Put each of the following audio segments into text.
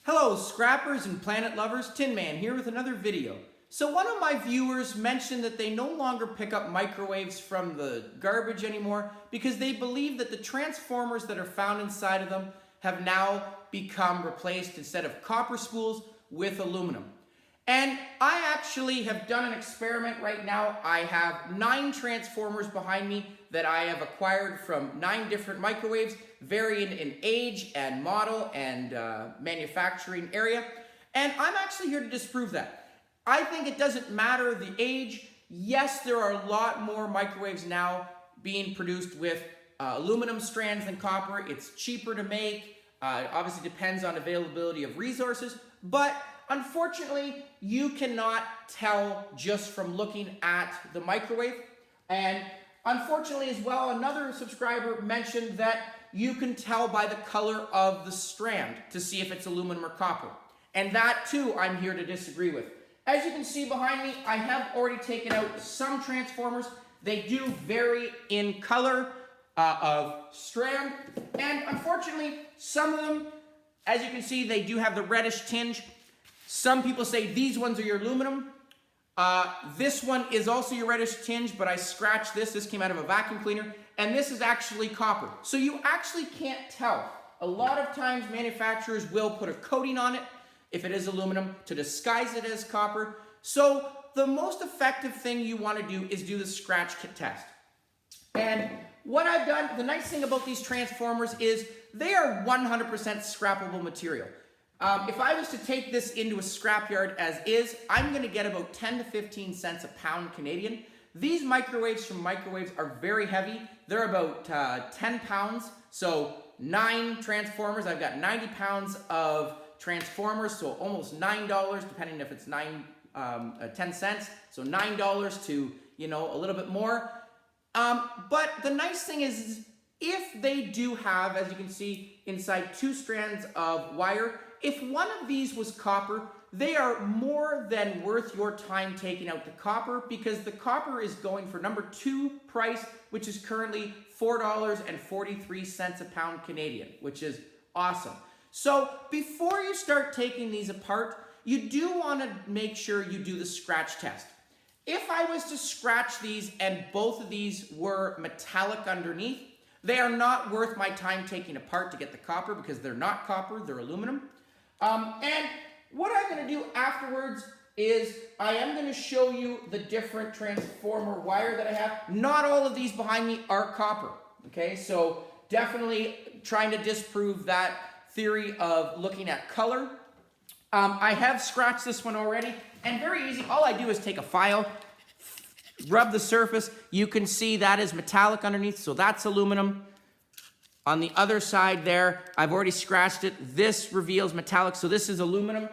Hello scrappers and planet lovers, Tin Man here with another video. So one of my viewers mentioned that they no longer pick up microwaves from the garbage anymore because they believe that the transformers that are found inside of them have now become replaced, instead of copper spools, with aluminum. And I actually have done an experiment right now. I have 9 transformers behind me that I have acquired from 9 different microwaves, varying in age and model and manufacturing area. And I'm actually here to disprove that. I think it doesn't matter the age. Yes, there are a lot more microwaves now being produced with aluminum strands than copper. It's cheaper to make. Obviously depends on availability of resources, but unfortunately, you cannot tell just from looking at the microwave. And unfortunately as well, another subscriber mentioned that you can tell by the color of the strand to see if it's aluminum or copper. And that too, I'm here to disagree with. As you can see behind me, I have already taken out some transformers. They do vary in color of strand. And unfortunately, some of them, as you can see, they do have the reddish tinge. Some people say these ones are your aluminum. This one is also your reddish tinge, but I scratched this. This came out of a vacuum cleaner. And this is actually copper. So you actually can't tell. A lot of times manufacturers will put a coating on it, if it is aluminum, to disguise it as copper. So the most effective thing you want to do is do the scratch kit test. And what I've done, the nice thing about these transformers is they are 100% scrappable material. If I was to take this into a scrapyard as is, I'm going to get about 10 to 15 cents a pound Canadian. These microwaves from Microwaves are very heavy. They're about 10 pounds. So 9 transformers. I've got 90 pounds of transformers, so almost $9, depending if it's 10 cents. So $9 to, a little bit more. But the nice thing is if they do have, as you can see, inside 2 strands of wire, if one of these was copper, they are more than worth your time taking out the copper, because the copper is going for number 2 price, which is currently $4.43 a pound Canadian, which is awesome. So before you start taking these apart, you do want to make sure you do the scratch test. If I was to scratch these and both of these were metallic underneath, they are not worth my time taking apart to get the copper, because they're not copper, they're aluminum. And what I'm going to do afterwards is I am going to show you the different transformer wire that I have. Not all of these behind me are copper, okay? So definitely trying to disprove that theory of looking at color. I have scratched this one already, and very easy. All I do is take a file, rub the surface. You can see that is metallic underneath, so that's aluminum. On the other side there, I've already scratched it. This reveals metallic, so this is aluminum.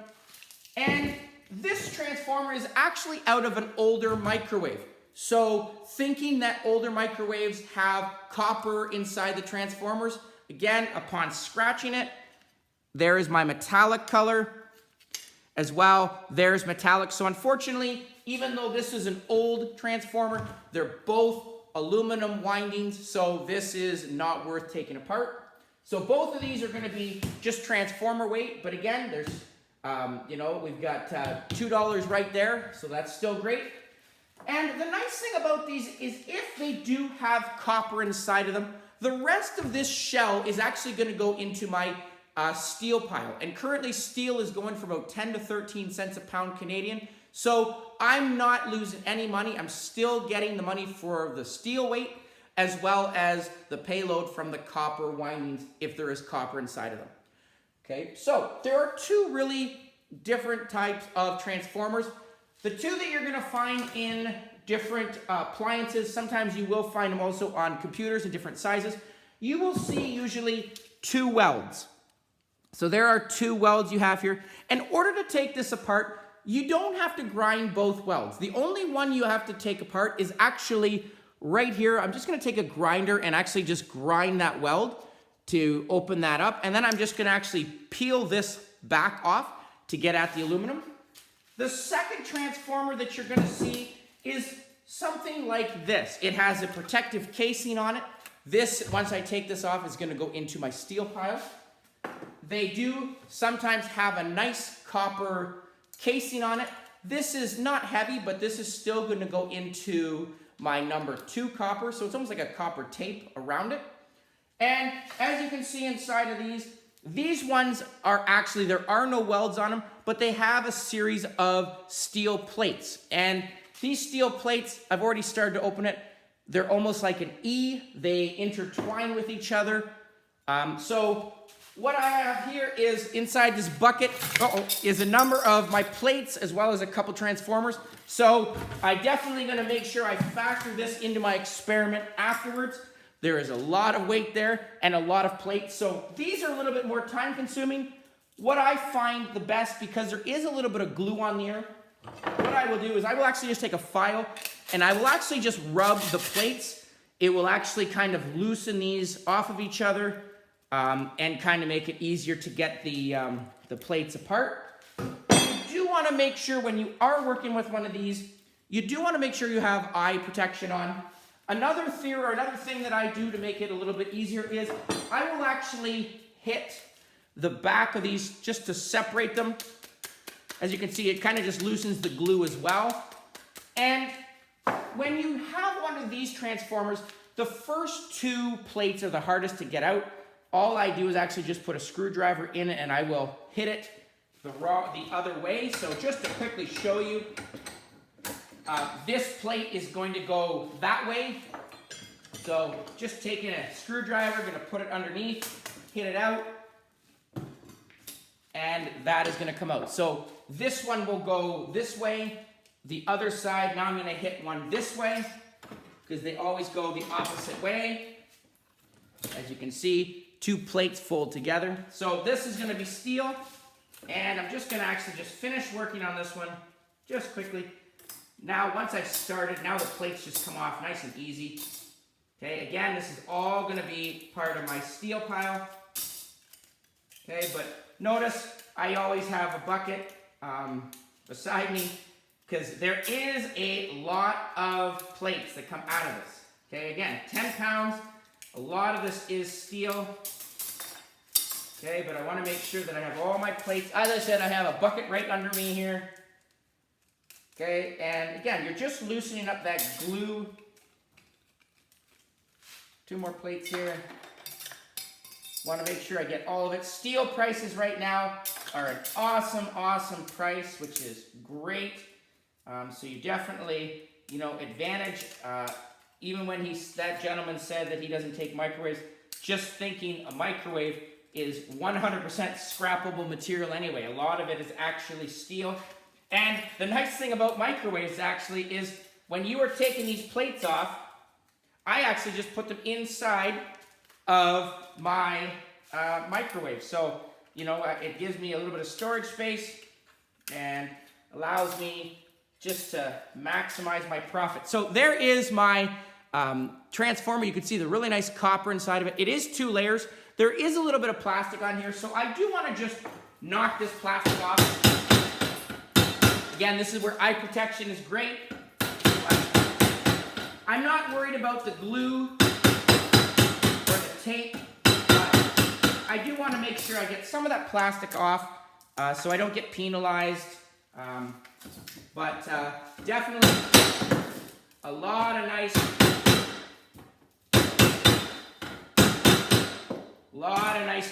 And this transformer is actually out of an older microwave. So thinking that older microwaves have copper inside the transformers, again, upon scratching it, there is my metallic color as well. There's metallic. So unfortunately, even though this is an old transformer, they're both aluminum windings, so this is not worth taking apart. So both of these are going to be just transformer weight, but again, there's, we've got $2 right there, so that's still great. And the nice thing about these is if they do have copper inside of them, the rest of this shell is actually going to go into my steel pile. And currently steel is going for about 10 to 13 cents a pound Canadian. So I'm not losing any money. I'm still getting the money for the steel weight as well as the payload from the copper windings if there is copper inside of them. Okay, so there are 2 really different types of transformers. The 2 that you're going to find in different appliances, sometimes you will find them also on computers in different sizes. You will see usually 2 welds. So there are 2 welds you have here. In order to take this apart, you don't have to grind both welds. The only one you have to take apart is actually right here. I'm just going to take a grinder and actually just grind that weld to open that up. And then I'm just going to actually peel this back off to get at the aluminum. The second transformer that you're going to see is something like this. It has a protective casing on it. This, once I take this off, is going to go into my steel pile. they do sometimes have a nice copper casing on it. This is not heavy, but this is still going to go into my number 2 copper, so it's almost like a copper tape around it. And as you can see inside of these ones are actually, there are no welds on them, but they have a series of steel plates. And these steel plates, I've already started to open it. They're almost like an E. They intertwine with each other. So what I have here is inside this bucket is a number of my plates as well as a couple transformers. So I definitely going to make sure I factor this into my experiment afterwards. There is a lot of weight there and a lot of plates. So these are a little bit more time consuming. What I find the best, because there is a little bit of glue on there, what I will do is I will actually just take a file and I will actually just rub the plates. It will actually kind of loosen these off of each other and kind of make it easier to get the plates apart. You do want to make sure when you are working with one of these, you do want to make sure you have eye protection on. Another thing that I do to make it a little bit easier is I will actually hit the back of these just to separate them. As you can see, it kind of just loosens the glue as well. And when you have one of these transformers, the first 2 plates are the hardest to get out. All I do is actually just put a screwdriver in it and I will hit it the other way. So just to quickly show you, this plate is going to go that way. So just taking a screwdriver, going to put it underneath, hit it out, and that is going to come out. So this one will go this way. The other side, now I'm going to hit one this way because they always go the opposite way. As you can see, 2 plates fold together. So this is going to be steel, and I'm just going to actually just finish working on this one just quickly. Now, once I've started, now the plates just come off nice and easy. Okay, again, this is all going to be part of my steel pile. Okay, but notice I always have a bucket beside me because there is a lot of plates that come out of this. Okay, again, 10 pounds. A lot of this is steel. Okay, but I want to make sure that I have all my plates. As I said, I have a bucket right under me here. Okay, and again, you're just loosening up that glue. 2 more plates here. Want to make sure I get all of it. Steel prices right now are an awesome, awesome price, which is great. So you definitely, advantage. Even when that gentleman said that he doesn't take microwaves, just thinking a microwave is 100% scrappable material anyway. A lot of it is actually steel. And the nice thing about microwaves actually is when you are taking these plates off, I actually just put them inside of my microwave. So, it gives me a little bit of storage space and allows me just to maximize my profit. So there is my transformer. You can see the really nice copper inside of it. It is 2 layers. There is a little bit of plastic on here, so I do want to just knock this plastic off. Again, this is where eye protection is great. I'm not worried about the glue or the tape, but I do want to make sure I get some of that plastic off so I don't get penalized. But definitely a lot of nice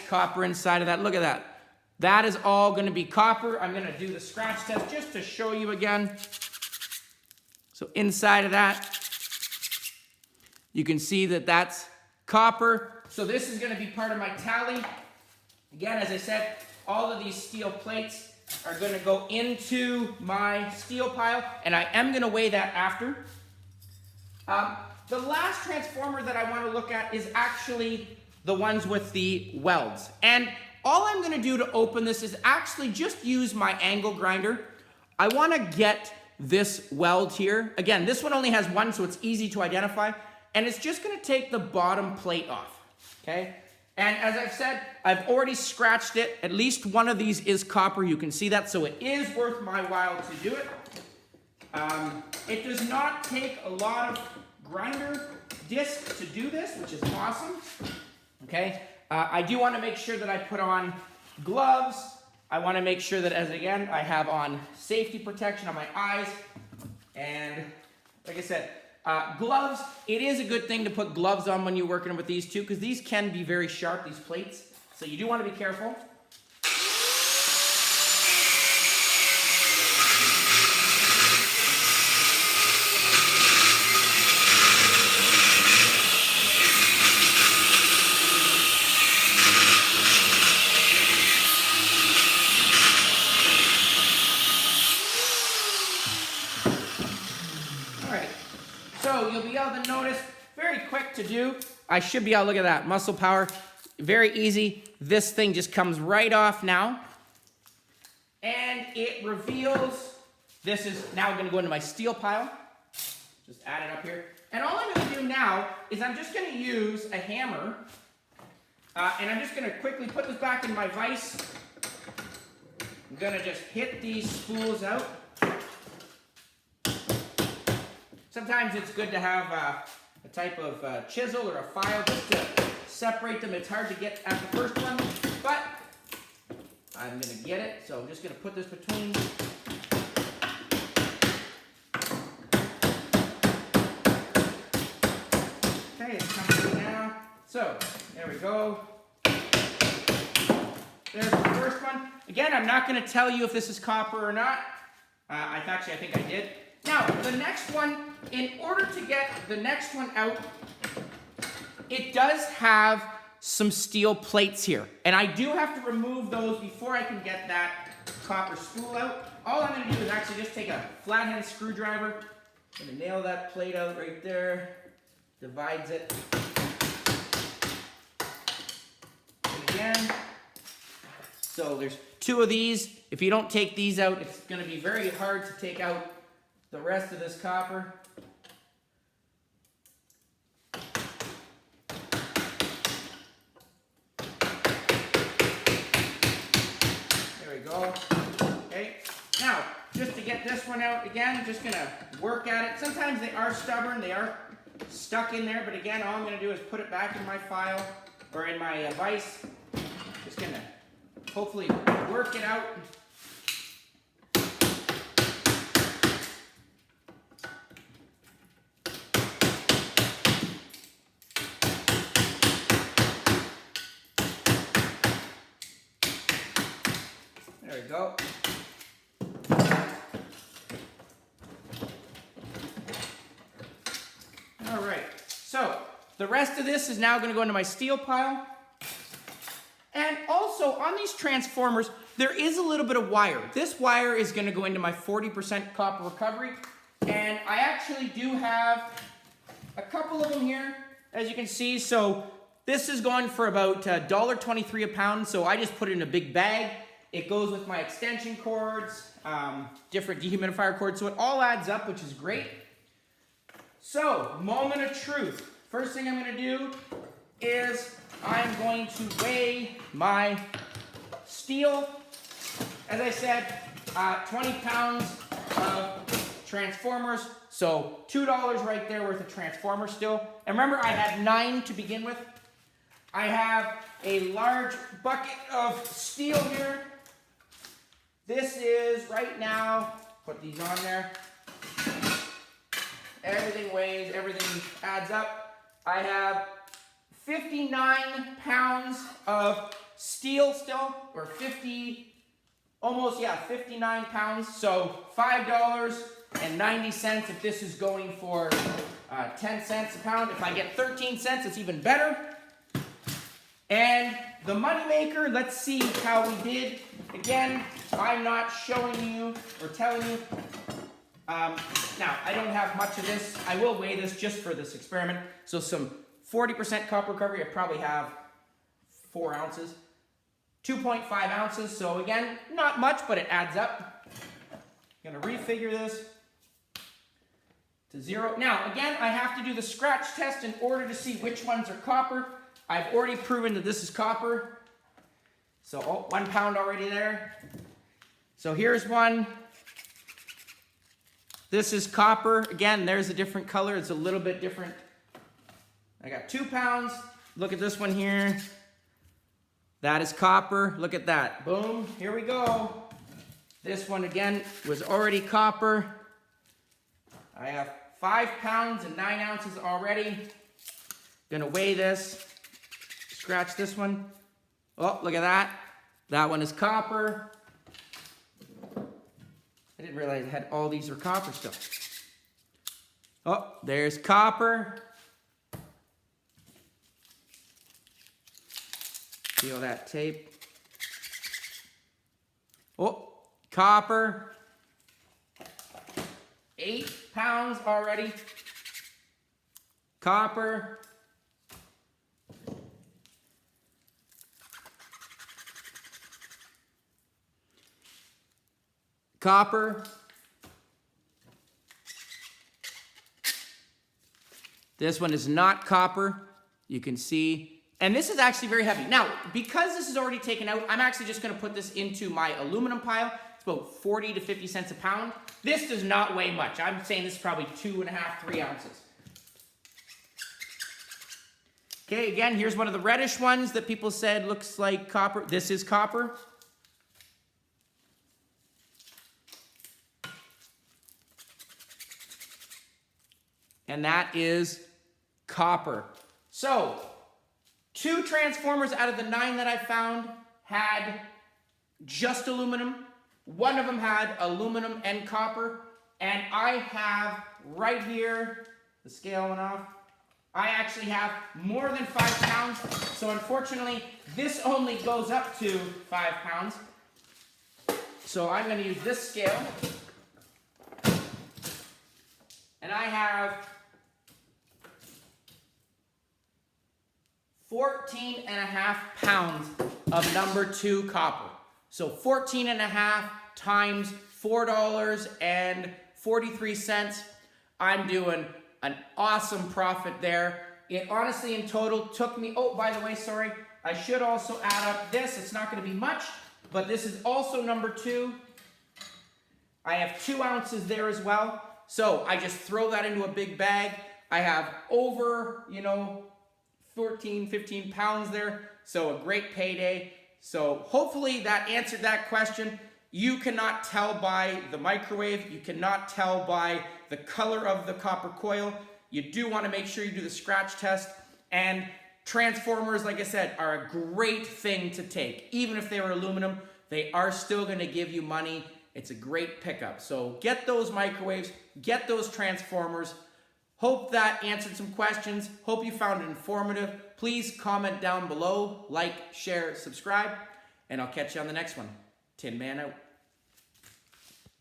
copper inside of that. Look at that. That is all going to be copper. I'm going to do the scratch test just to show you again. So inside of that, you can see that that's copper. So this is going to be part of my tally. Again, as I said, all of these steel plates are going to go into my steel pile, and I am going to weigh that after. The last transformer that I want to look at is actually the ones with the welds. And all I'm going to do to open this is actually just use my angle grinder. I want to get this weld here. Again, this one only has 1, so it's easy to identify. And it's just going to take the bottom plate off. Okay? And as I've said, I've already scratched it. At least one of these is copper. You can see that, so it is worth my while to do it. It does not take a lot of grinder disc to do this, which is awesome. Okay? I do want to make sure that I put on Gloves, I want to make sure that, as again, I have on safety protection on my eyes. And like I said, gloves, it is a good thing to put gloves on when you're working with these too, because these can be very sharp, these plates. So you do want to be careful. So you'll be able to notice, very quick to do. I should be able to look at that, muscle power, very easy. This thing just comes right off now. And it reveals, this is now going to go into my steel pile. Just add it up here. And all I'm going to do now is I'm just going to use a hammer. And I'm just going to quickly put this back in my vise. I'm going to just hit these spools out. Sometimes it's good to have a type of chisel or a file just to separate them. It's hard to get at the first one, but I'm going to get it. So I'm just going to put this between. Okay, it's coming in now. So there we go. There's the first one. Again, I'm not going to tell you if this is copper or not. I think I did. Now, the next one, in order to get the next one out, it does have some steel plates here. And I do have to remove those before I can get that copper spool out. All I'm going to do is actually just take a flathead screwdriver. I'm going to nail that plate out right there. Divides it. And again. So there's two of these. If you don't take these out, it's going to be very hard to take out the rest of this copper. There we go. Okay. Now, just to get this one out again, just gonna work at it. Sometimes they are stubborn, they are stuck in there, but again, all I'm gonna do is put it back in my file or in my vise. Just gonna hopefully work it out. There we go. All right, so the rest of this is now going to go into my steel pile. And also on these transformers, there is a little bit of wire. This wire is going to go into my 40% copper recovery. And I actually do have a couple of them here, as you can see. So this is going for about $1.23 a pound. So I just put it in a big bag. It goes with my extension cords, different dehumidifier cords, so it all adds up, which is great. So, moment of truth. First thing I'm going to do is I'm going to weigh my steel. As I said, 20 pounds of transformers, so $2 right there worth of transformers still. And remember, I had 9 to begin with. I have a large bucket of steel here. This is, right now, put these on there. Everything weighs, everything adds up. I have 59 pounds of steel still, or 59 pounds. So $5.90 if this is going for 10 cents a pound. If I get 13 cents, it's even better. And the money maker, let's see how we did. Again, I'm not showing you or telling you. Now, I don't have much of this. I will weigh this just for this experiment. So some 40% copper recovery, I probably have 4 ounces. 2.5 ounces, so again, not much, but it adds up. I'm gonna refigure this to 0. Now, again, I have to do the scratch test in order to see which ones are copper. I've already proven that this is copper. So, 1 pound already there. So here's one. This is copper. Again, there's a different color. It's a little bit different. I got 2 pounds. Look at this one here. That is copper. Look at that. Boom. Here we go. This one again was already copper. I have 5 pounds and 9 ounces already. Gonna weigh this. Scratch this one. Oh, look at that. That one is copper. I didn't realize I had all these were copper still. Oh, there's copper. Feel that tape. Oh, copper. 8 pounds already. Copper. Copper. This one is not copper. You can see, and this is actually very heavy. Now, because this is already taken out, I'm actually just gonna put this into my aluminum pile. It's about 40 to 50 cents a pound. This does not weigh much. I'm saying this is probably 2.5, 3 ounces. Okay, again, here's one of the reddish ones that people said looks like copper. This is copper. And that is copper. So, 2 transformers out of the 9 that I found had just aluminum. One of them had aluminum and copper. And I have right here, the scale went off, I actually have more than 5 pounds. So unfortunately, this only goes up to 5 pounds. So I'm gonna use this scale. And I have 14.5 pounds of number 2 copper. So 14.5 times $4.43. I'm doing an awesome profit there. It honestly in total took me, oh, by the way, sorry, I should also add up this. It's not gonna be much, but this is also number 2. I have 2 ounces there as well. So I just throw that into a big bag. I have over, 14, 15 pounds there. So a great payday. So hopefully that answered that question. You cannot tell by the microwave. You cannot tell by the color of the copper coil. You do want to make sure you do the scratch test. And transformers, like I said, are a great thing to take. Even if they were aluminum, they are still going to give you money. It's a great pickup. So get those microwaves, get those transformers. Hope that answered some questions. Hope you found it informative. Please comment down below, like, share, subscribe, and I'll catch you on the next one. Tin Man out.